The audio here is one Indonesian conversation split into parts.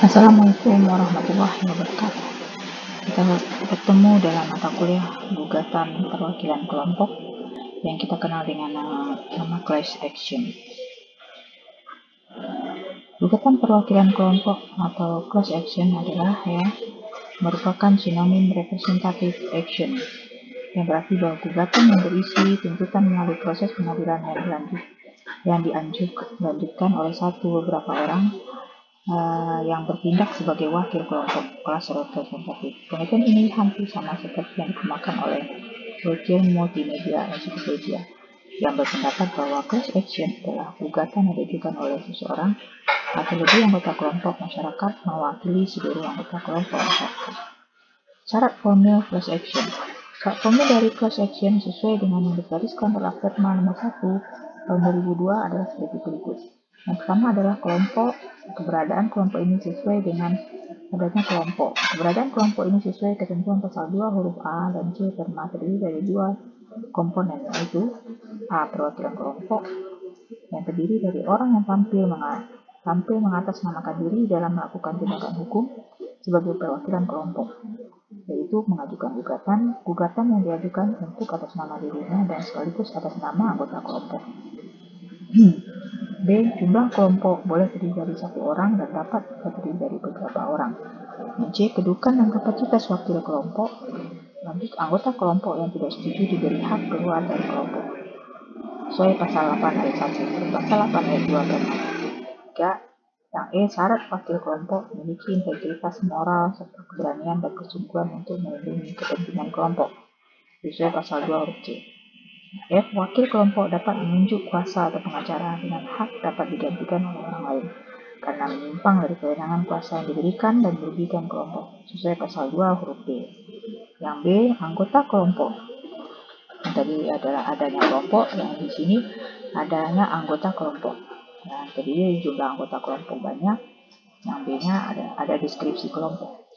Assalamualaikum warahmatullahi wabarakatuh. Kita bertemu dalam mata kuliah gugatan perwakilan kelompok yang kita kenal dengan nama class action. Gugatan perwakilan kelompok atau class action adalah merupakan sinonim representative action, yang berarti bahwa gugatan yang berisi tuntutan melalui proses pengadilan yang dilanjutkan oleh beberapa orang yang bertindak sebagai wakil kelompok kelas representatif. Penelitian ini hampir sama seperti yang dikembangkan oleh Roger Multimedia Encyclopedia, yang berpendapat bahwa class action adalah gugatan yang diajukan oleh seseorang atau lebih anggota kelompok masyarakat mewakili seluruh anggota kelompok masyarakat. Syarat formil class action. Syarat formil dari class action sesuai dengan yang digariskan dalam Perma nomor 1 tahun 2002 adalah sebagai berikut. Yang pertama adalah keberadaan kelompok ini sesuai dengan adanya kelompok. Keberadaan kelompok ini sesuai ketentuan pasal 2 huruf A dan C Perma terdiri dari dua komponen, yaitu A. Perwakilan kelompok yang terdiri dari orang yang tampil mengatasnamakan diri dalam melakukan tindakan hukum sebagai perwakilan kelompok, yaitu mengajukan gugatan yang diajukan untuk atas nama dirinya dan sekaligus atas nama anggota kelompok. B. Jumlah kelompok boleh terdiri dari satu orang dan dapat terdiri dari beberapa orang. C. Kedudukan dan kapasitas wakil kelompok. Lanjut, anggota kelompok yang tidak setuju diberi hak keluar dari kelompok sesuai pasal 8 ayat 1 dan pasal 8 ayat 2 dan 3. Yang E. Syarat wakil kelompok memiliki integritas moral serta keberanian dan kesungguhan untuk melindungi kepentingan kelompok sesuai pasal 2 huruf C. F. Wakil kelompok dapat menunjuk kuasa atau pengacara dengan hak dapat digantikan oleh orang lain karena menyimpang dari kewenangan kuasa yang diberikan dan merugikan kelompok sesuai pasal 2 huruf B. Yang B. Anggota kelompok. Tadi adalah adanya kelompok, yang di sini adanya anggota kelompok. Nah, tadi jumlah anggota kelompok banyak. Yang B-nya ada deskripsi kelompok.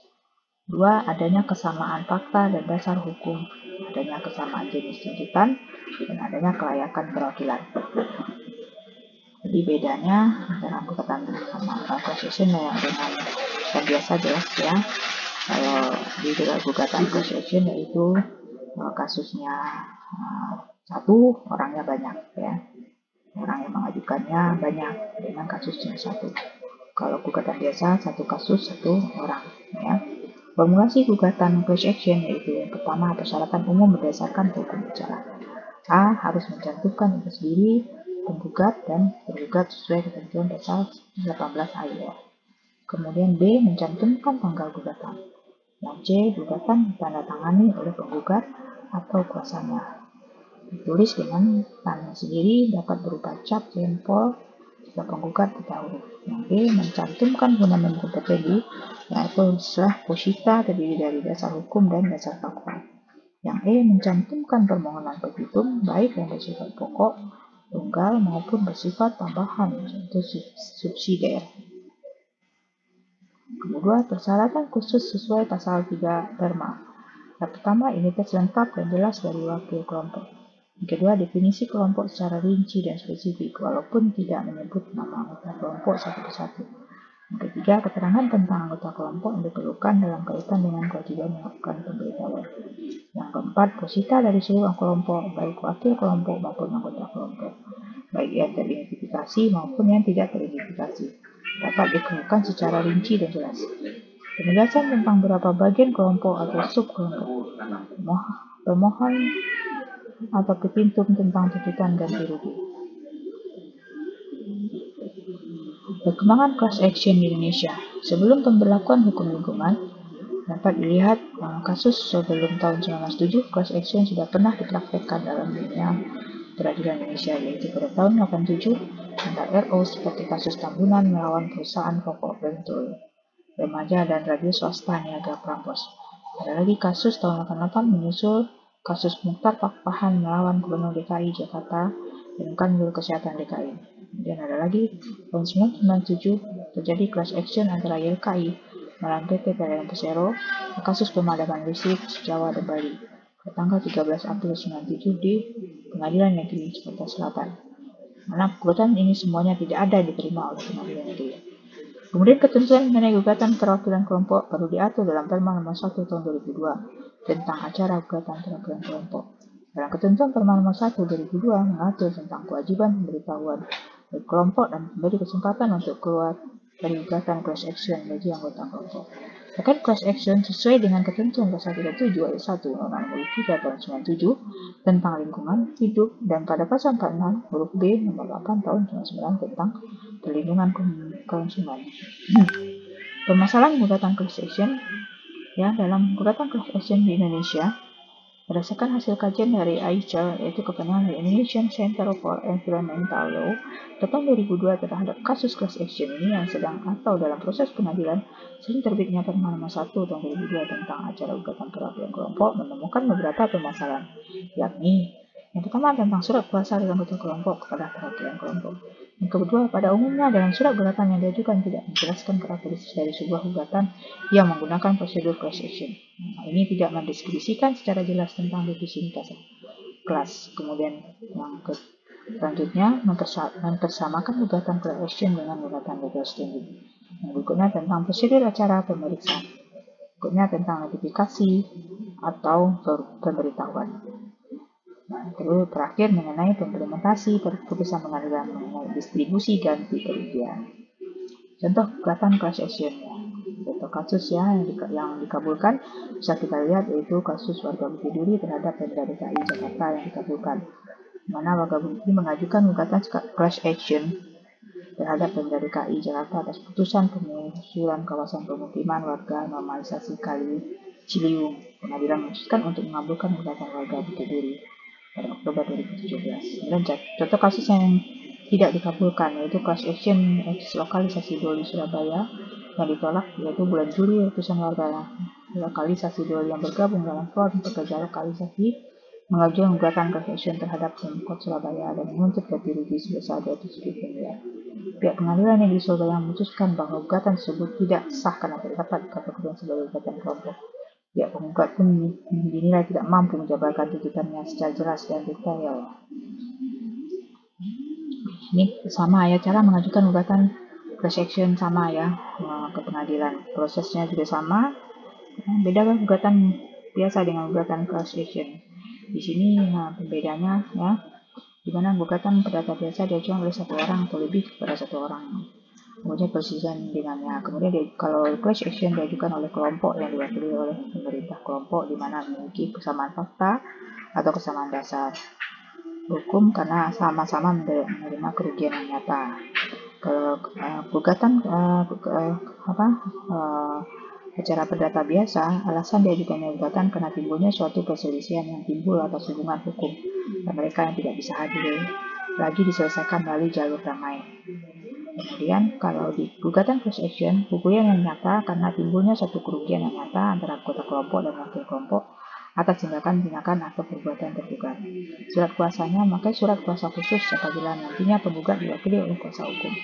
2. Adanya kesamaan fakta dan dasar hukum, adanya kesamaan jenis tuntutan, dan adanya kelayakan perwakilan. Jadi bedanya antara gugatan sama class action yang dengan yang biasa jelas ya. Kalau di gugatan class action yaitu kasusnya satu, orangnya banyak ya. Orang yang mengajukannya banyak dengan kasusnya satu. Kalau gugatan biasa satu kasus satu orang ya. Formulasi gugatan class action yaitu yang pertama, persyaratan umum berdasarkan hukum acara. A. Harus mencantumkan atas diri penggugat dan tergugat sesuai ketentuan pasal 18 ayat. Kemudian B. Mencantumkan tanggal gugatan. Yang C. Gugatan ditandatangani oleh penggugat atau kuasanya. Ditulis dengan tangan sendiri, dapat berupa cap, jempol, jika penggugat tidak huruf. Yang B. Mencantumkan fundament kompetensi, yaitu istilah posita terdiri dari dasar hukum dan dasar fakta. Yang E. Mencantumkan permohonan petitum, baik yang bersifat pokok, tunggal maupun bersifat tambahan atau subsidiar. Kedua, persyaratan khusus sesuai pasal 3 Perma. Yang pertama, identitas lengkap dan jelas dari wakil kelompok. Yang kedua, definisi kelompok secara rinci dan spesifik, walaupun tidak menyebut nama anggota kelompok satu persatu. Yang ketiga, keterangan tentang anggota kelompok yang diperlukan dalam kaitan dengan kewajiban melakukan pemberitahuan. Yang keempat, posita dari seluruh kelompok, baik wakil kelompok maupun anggota kelompok, baik yang teridentifikasi maupun yang tidak teridentifikasi, dapat dikemukakan secara rinci dan jelas. Penjelasan tentang beberapa bagian kelompok atau subkelompok, pemohon atau petitum tentang tuntutan ganti rugi. Perkembangan class action di Indonesia. Sebelum pemberlakuan hukum lingkungan, dapat dilihat kasus sebelum tahun 1907, class action sudah pernah dipraktekkan dalam dunia peradilan Indonesia, yaitu pada tahun 87 antara RO seperti kasus Tambunan melawan perusahaan pokok Bentul, Remaja dan radio swasta Niaga Prambors. Ada lagi kasus tahun 88 menyusul kasus Mukhtar Pakpahan melawan Gubernur DKI Jakarta dan Kanwil Kesehatan DKI. Kemudian ada lagi tahun 1997 terjadi class action antara YLKI melawan PT PLN Persero kasus pemadaman listrik Jawa dan Bali pada tanggal 13 April 1997 di Pengadilan Negeri Jakarta Selatan. Mana gugatan ini semuanya tidak ada diterima oleh pengadilan negeri. Kemudian ketentuan mengenai gugatan perwakilan kelompok perlu diatur dalam Perma nomor 1 tahun 2002 tentang acara gugatan perwakilan kelompok. Dalam ketentuan Perma nomor 1 2002 mengatur tentang kewajiban pemberitahuan dari kelompok dan memberi kesempatan untuk keluar dari gugatan class action bagi anggota kelompok. Terkait class action sesuai dengan ketentuan pasal 37 ayat 1 Undang-Undang Nomor 3 tahun 97 tentang lingkungan hidup dan pada pasal 46 huruf B nomor 8 tahun 99 tentang perlindungan konsumen. Permasalahan gugatan class action ya, dalam gugatan class action di Indonesia berdasarkan hasil kajian dari AICA, yaitu kepentingan dari Indonesian Center for Environmental Law tahun 2002 terhadap kasus class action ini yang sedang atau dalam proses pengadilan sering terbitnya Perma nomor 1 tahun 2002 tentang acara gugatan perwakilan kelompok menemukan beberapa permasalahan, yakni yang pertama tentang surat kuasa dari anggota kelompok kepada perwakilan kelompok. Yang kedua, pada umumnya dalam surat gugatan yang diajukan tidak menjelaskan karakteristik dari sebuah gugatan yang menggunakan prosedur class action. Ini tidak mendeskripsikan secara jelas tentang definisi kelas. Kemudian yang selanjutnya mempersamakan gugatan class action dengan gugatan legal standing. Yang berikutnya tentang prosedur acara pemeriksaan. Berikutnya tentang notifikasi atau pemberitahuan. Terus terakhir mengenai implementasi keputusan pengadilan mengenai distribusi ganti kerugian. Contoh gugatan class action, contoh kasus yang dikabulkan bisa kita lihat yaitu kasus warga Bukit Duri terhadap Pemda DKI Jakarta yang dikabulkan, mana warga Bukit Duri mengajukan gugatan class action terhadap Pemda DKI Jakarta atas putusan pengusuran kawasan pemukiman warga normalisasi Kali Ciliwung. Pengadilan memutuskan untuk mengabulkan gugatan warga Bukit Duri pada Oktober 2017. Dan contoh kasus yang tidak dikabulkan yaitu class action lokalisasi Doli Surabaya yang ditolak, yaitu bulan Juli ratusan warga lokalisasi Doli yang bergabung dalam Forum Pekerja Lokalisasi mengajukan gugatan class action terhadap Pemkot Surabaya dan menuntut ganti rugi sebesar 270 miliar. Pihak pengadilan yang di Surabaya memutuskan bahwa gugatan tersebut tidak sah karena tidak dapat dikategorikan sebagai gugatan kelompok. Pihak penggugat pun dinilai tidak mampu menjabarkan tuntutannya secara jelas dan detail. Ini sama ya, cara mengajukan gugatan class action sama ya ke pengadilan. Prosesnya juga sama. Beda kan gugatan biasa dengan gugatan class action. Di sini pembedanya ya, di mana gugatan perdata biasa diajukan oleh satu orang atau lebih kepada satu orang. Kemudian persisian dengannya. Kemudian kalau class action diajukan oleh kelompok yang diwakili oleh pemerintah kelompok di mana memiliki kesamaan fakta atau kesamaan dasar hukum karena sama-sama menerima kerugian yang nyata. Kalau gugatan acara perdata biasa, alasan diajukannya gugatan karena timbulnya suatu perselisihan yang timbul atas hubungan hukum dan mereka yang tidak bisa hadir lagi diselesaikan melalui jalur damai. Kemudian kalau di gugatan class action, kerugian yang nyata karena timbulnya suatu kerugian yang nyata antara anggota kelompok dan wakil kelompok atas tindakan atau perbuatan tergugat. Surat kuasanya memakai surat kuasa khusus apabila nantinya penggugat diwakili oleh kuasa hukum.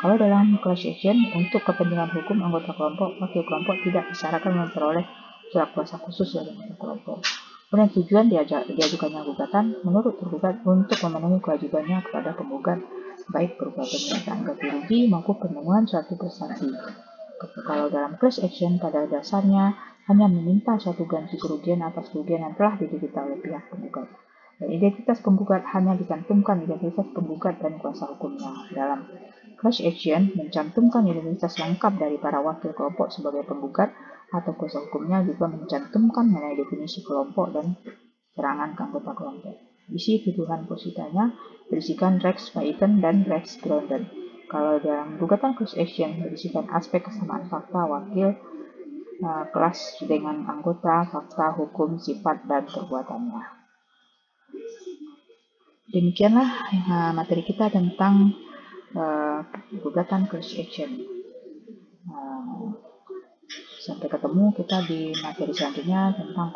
Kalau dalam class action, untuk kepentingan hukum anggota kelompok, wakil kelompok tidak disyaratkan memperoleh surat kuasa khusus dari anggota kelompok. Kemudian tujuan diajukannya gugatan menurut tergugat untuk memenuhi kewajibannya kepada penggugat, baik berupa pernyataan ganti rugi maupun penemuan suatu prestasi. Kalau dalam class action pada dasarnya hanya meminta suatu ganti kerugian atas kerugian yang telah diderita oleh pihak penggugat. Dan identitas penggugat hanya dicantumkan identitas penggugat dan kuasa hukumnya. Dalam class action mencantumkan identitas lengkap dari para wakil kelompok sebagai penggugat atau kuasa hukumnya juga mencantumkan mengenai definisi kelompok dan keterangan anggota kelompok. Isi tuduhan positanya berisikan Rex Python dan Rex Grounden. Kalau dalam gugatan class action berisikan aspek kesamaan fakta wakil kelas dengan anggota, fakta, hukum, sifat, dan perbuatannya. Demikianlah materi kita tentang gugatan class action. Sampai ketemu kita di materi selanjutnya tentang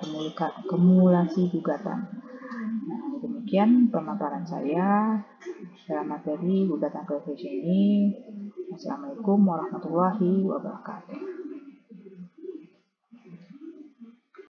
kumulasi gugatan. Demikian pemaparan saya dalam materi gugatan class action ini. Assalamualaikum warahmatullahi wabarakatuh.